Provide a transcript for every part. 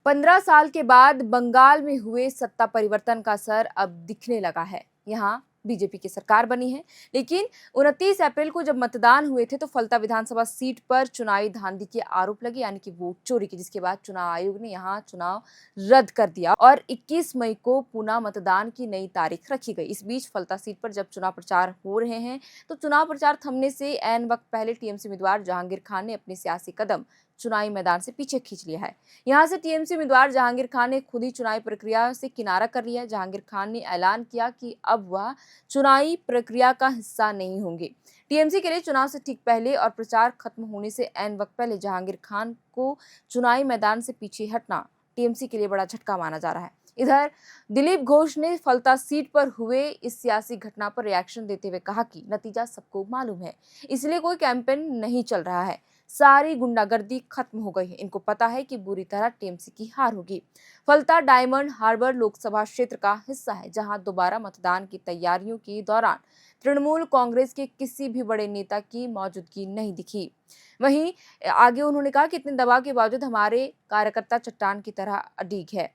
15 साल के बाद बंगाल में हुए सत्ता परिवर्तन का असर अब दिखने लगा है। यहाँ बीजेपी की सरकार बनी है, लेकिन 29 अप्रैल को जब मतदान हुए थे तो फलता विधानसभा सीट पर चुनावी धांधली के आरोप लगे, यानी कि वोट चोरी की, जिसके बाद चुनाव आयोग ने यहाँ चुनाव रद्द कर दिया और 21 मई को पुनः मतदान की नई तारीख रखी गई। इस बीच फलता सीट पर जब चुनाव प्रचार हो रहे हैं तो चुनाव प्रचार थमने से ऐन वक्त पहले टीएमसी उम्मीदवार जहांगीर खान ने अपने सियासी कदम चुनावी मैदान से पीछे खींच लिया है। यहां से टीएमसी उम्मीदवार जहांगीर खान ने खुद ही चुनावी प्रक्रिया से किनारा कर लिया है। जहांगीर खान ने ऐलान किया कि अब वह चुनावी प्रक्रिया का हिस्सा नहीं होंगे। टीएमसी के लिए चुनाव से ठीक पहले और प्रचार खत्म होने से ऐन वक्त पहले जहांगीर खान को चुनावी मैदान से पीछे हटना टीएमसी के लिए बड़ा झटका माना जा रहा है। इधर दिलीप घोष ने फलता सीट पर हुए इस सियासी घटना पर रिएक्शन देते हुए कहा कि नतीजा सबको मालूम है, इसलिए कोई कैंपेन नहीं चल रहा है। सारी गुंडागर्दी खत्म हो गई है। इनको पता है कि बुरी तरह टीएमसी की हार होगी। फलता डायमंड हार्बर लोकसभा क्षेत्र का हिस्सा है, जहां दोबारा मतदान की तैयारियों के दौरान तृणमूल कांग्रेस के किसी भी बड़े नेता की मौजूदगी नहीं दिखी। वहीं आगे उन्होंने कहा कि इतने दबाव के बावजूद हमारे कार्यकर्ता चट्टान की तरह अडिग है।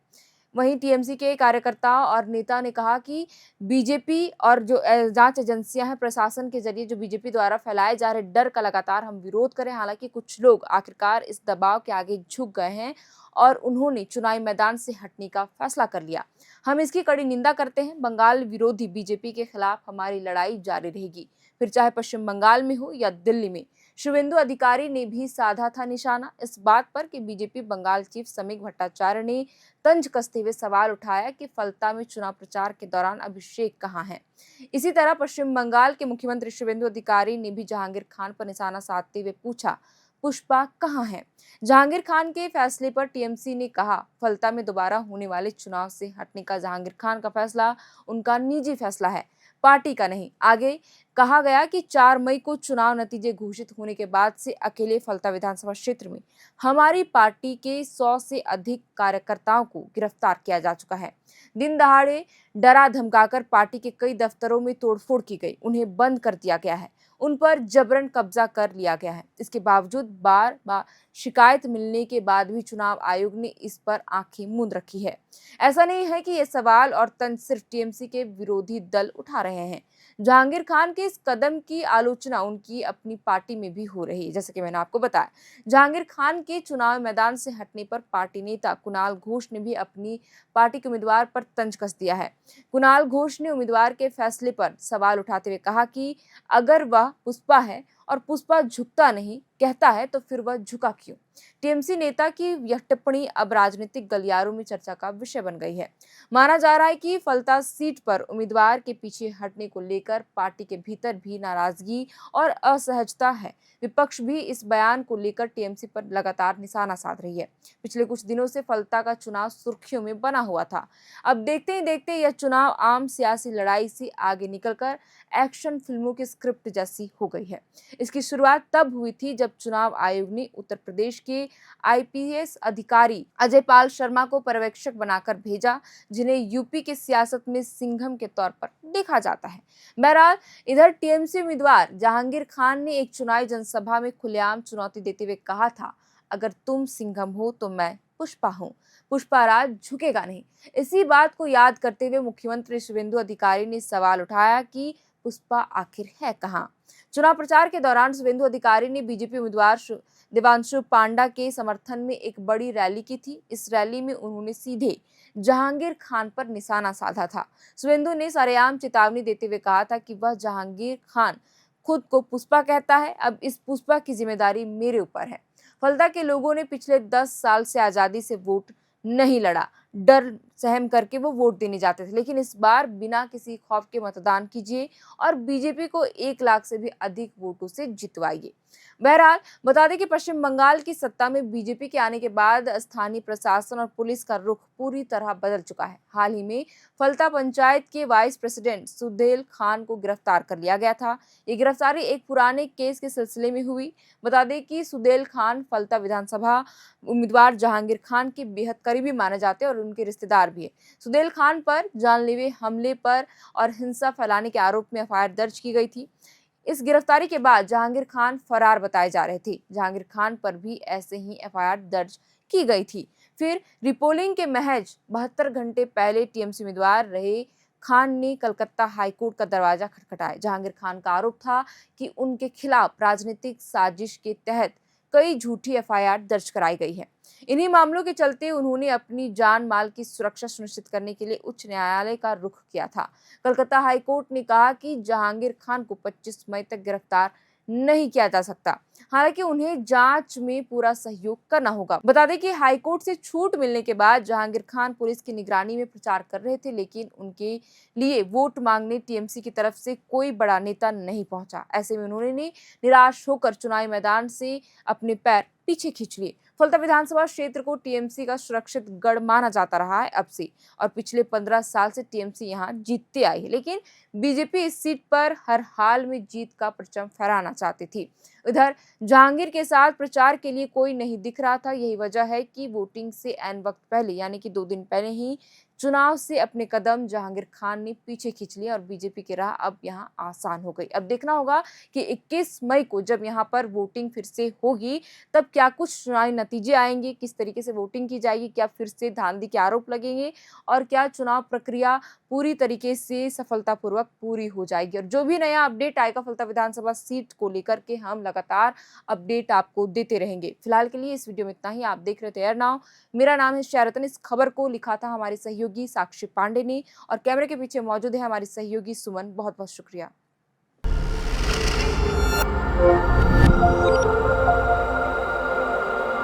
वहीं टीएमसी के कार्यकर्ता और नेता ने कहा कि बीजेपी और जो जांच एजेंसियां हैं, प्रशासन के जरिए जो बीजेपी द्वारा फैलाए जा रहे डर का लगातार हम विरोध करें। हालांकि कुछ लोग आखिरकार इस दबाव के आगे झुक गए हैं और उन्होंने चुनावी मैदान से हटने का फैसला कर लिया। हम इसकी कड़ी निंदा करते हैं। बंगाल विरोधी बीजेपी के खिलाफ हमारी लड़ाई जारी रहेगी, फिर चाहे पश्चिम बंगाल में हो या दिल्ली में। शुवेंदु अधिकारी ने भी साधा था निशाना इस बात पर कि बीजेपी बंगाल चीफ समीक भट्टाचार्य ने तंज कसते हुए सवाल उठाया कि फलता में चुनाव प्रचार के दौरान अभिषेक कहां है। इसी तरह पश्चिम बंगाल के मुख्यमंत्री शुवेंदु अधिकारी ने भी जहांगीर खान पर निशाना साधते हुए पूछा, पुष्पा कहां है। जहांगीर खान के फैसले पर टीएमसी ने कहा, फलता में दोबारा होने वाले चुनाव से हटने का जहांगीर खान का फैसला उनका निजी फैसला है, पार्टी का नहीं। आगे कहा गया कि 4 मई को चुनाव नतीजे घोषित होने के बाद से अकेले फलता विधानसभा क्षेत्र में हमारी पार्टी के 100 से अधिक कार्यकर्ताओं को गिरफ्तार किया जा चुका है। दिन दहाड़े डरा धमकाकर पार्टी के कई दफ्तरों में तोड़फोड़ की गई, उन्हें बंद कर दिया गया है, उन पर जबरन कब्जा कर लिया गया है। इसके बावजूद बार बार शिकायत मिलने के बाद भी चुनाव आयोग ने इस पर आंखें मूंद रखी है। ऐसा नहीं है कि ये सवाल और तंज सिर्फ टीएमसी के विरोधी दल उठा रहे हैं। जहांगीर खान के इस कदम की आलोचना उनकी अपनी पार्टी में भी हो रही है। जैसे कि मैंने आपको बताया, जहांगीर खान के चुनाव मैदान से हटने पर पार्टी नेता कुणाल घोष ने भी अपनी पार्टी के उम्मीदवार पर तंज कस दिया है। कुणाल घोष ने उम्मीदवार के फैसले पर सवाल उठाते हुए कहा कि अगर वह पुष्पा है और पुष्पा झुकता नहीं कहता है तो फिर वह झुका क्यों। टीएमसी नेता की यह टिप्पणी अब राजनीतिक गलियारों में चर्चा का विषय बन गई है। माना जा रहा है कि फलता सीट पर उम्मीदवार के पीछे हटने को लेकर पार्टी के भीतर भी नाराजगी और असहजता है। विपक्ष भी इस बयान को लेकर टीएमसी पर लगातार निशाना साध रही है। पिछले कुछ दिनों से फलता का चुनाव सुर्खियों में बना हुआ था। अब देखते ही देखते यह चुनाव आम सियासी लड़ाई से आगे निकलकर एक्शन फिल्मों की स्क्रिप्ट जैसी हो गई है। इसकी शुरुआत तब हुई थी जब चुनाव आयोग ने उत्तर प्रदेश के आईपीएस अधिकारी अजय पाल शर्मा को पर्यवेक्षक बनाकर भेजा, जिन्हें यूपी के सियासत में सिंघम के तौर पर देखा जाता है। बहरहाल इधर टीएमसी उम्मीदवार जहांगीर खान ने एक चुनावी जनसभा में खुलेआम चुनौती देते हुए कहा था, अगर तुम सिंघम हो तो मैं पुष्पा हूं, पुष्पा राज झुकेगा नहीं। इसी बात को याद करते हुए मुख्यमंत्री शुवेंदु अधिकारी ने सवाल उठाया कि पुष्पा आखिर है कहां। चुनाव प्रचार के दौरान शुवेंदु अधिकारी ने बीजेपी उम्मीदवार देवांशु पांडा के समर्थन में एक बड़ी रैली की थी। इस रैली में उन्होंने सीधे जहांगीर खान पर निशाना साधा था। शुवेंदु ने सरेआम चेतावनी देते हुए कहा था कि वह जहांगीर खान खुद को पुष्पा कहता है, अब इस पुष्पा की जिम्मेदारी मेरे ऊपर है। फलता के लोगों ने पिछले 10 साल से आजादी से वोट नहीं लड़ा, डर सहम करके वो वोट देने जाते थे, लेकिन इस बार बिना किसी खौफ के मतदान कीजिए और बीजेपी को 1 लाख से भी अधिक वोटों से जितवाइए। बहरहाल बता दें कि पश्चिम बंगाल की सत्ता में बीजेपी के आने के बाद स्थानीय प्रशासन और पुलिस का रुख पूरी तरह बदल चुका है। हाल ही में फलता पंचायत के वाइस प्रेसिडेंट सुदेल खान को गिरफ्तार कर लिया गया था। ये गिरफ्तारी एक पुराने केस के सिलसिले में हुई। बता दें कि सुदेल खान फलता विधानसभा उम्मीदवार जहांगीर खान के बेहद करीबी माने जाते हैं और उनके रिश्तेदार भी है। सुदेल खान पर जानलेवा हमले पर और हिंसा फैलाने के आरोप में एफआईआर दर्ज की गई थी। इस गिरफ्तारी के बाद जहांगीर खान फरार बताए जा रहे थे। जहांगीर खान पर भी ऐसे ही एफआईआर दर्ज की गई थी। फिर रिपोलिंग के महज 72 घंटे पहले टीएमसी उम्मीदवार रहे खान ने कलकत्ता हाईकोर्ट का दरवाजा खटखटाया। जहांगीर खान का आरोप था कि उनके खिलाफ राजनीतिक साजिश के तहत कई झूठी एफआईआर दर्ज कराई गई है। इन्हीं मामलों के चलते उन्होंने अपनी जान माल की सुरक्षा सुनिश्चित करने के लिए उच्च न्यायालय का रुख किया था। कलकत्ता हाईकोर्ट ने कहा कि जहांगीर खान को 25 मई तक गिरफ्तार नहीं किया जा सकता, हालांकि उन्हें जांच में पूरा सहयोग करना होगा। बता दें कि हाईकोर्ट से छूट मिलने के बाद जहांगीर खान पुलिस की निगरानी में प्रचार कर रहे थे, लेकिन उनके लिए वोट मांगने टीएमसी की तरफ से कोई बड़ा नेता नहीं पहुंचा। ऐसे में उन्होंने निराश होकर चुनावी मैदान से अपने पैर पीछे खींच लिए। फलता विधानसभा क्षेत्र को टीएमसी का सुरक्षित गढ़ माना जाता रहा है अब से, और पिछले 15 साल से टीएमसी यहां जीतते आई है, लेकिन बीजेपी इस सीट पर हर हाल में जीत का परचम फहराना चाहती थी। इधर जहांगीर के साथ प्रचार के लिए कोई नहीं दिख रहा था। यही वजह है कि वोटिंग से ऐन वक्त पहले यानी कि 2 दिन पहले ही चुनाव से अपने कदम जहांगीर खान ने पीछे खींच लिए और बीजेपी की राह अब यहां आसान हो गई। अब देखना होगा कि 21 मई को जब यहां पर वोटिंग फिर से होगी तब क्या कुछ चुनावी नतीजे आएंगे, किस तरीके से वोटिंग की जाएगी, क्या फिर से धांधली के आरोप लगेंगे और क्या चुनाव प्रक्रिया पूरी तरीके से सफलतापूर्वक पूरी हो जाएगी। और जो भी नया अपडेट आएगा फलता विधानसभा सीट को लेकर के हम लगातार अपडेट आपको देते रहेंगे। फिलहाल के लिए इस वीडियो में इतना ही। आप देख रहे थे एयर नाउ। मेरा नाम है शरतन। इस खबर को लिखा था हमारे सहयोगी साक्षी पांडे ने और कैमरे के पीछे मौजूद है हमारी सहयोगी सुमन। बहुत बहुत शुक्रिया।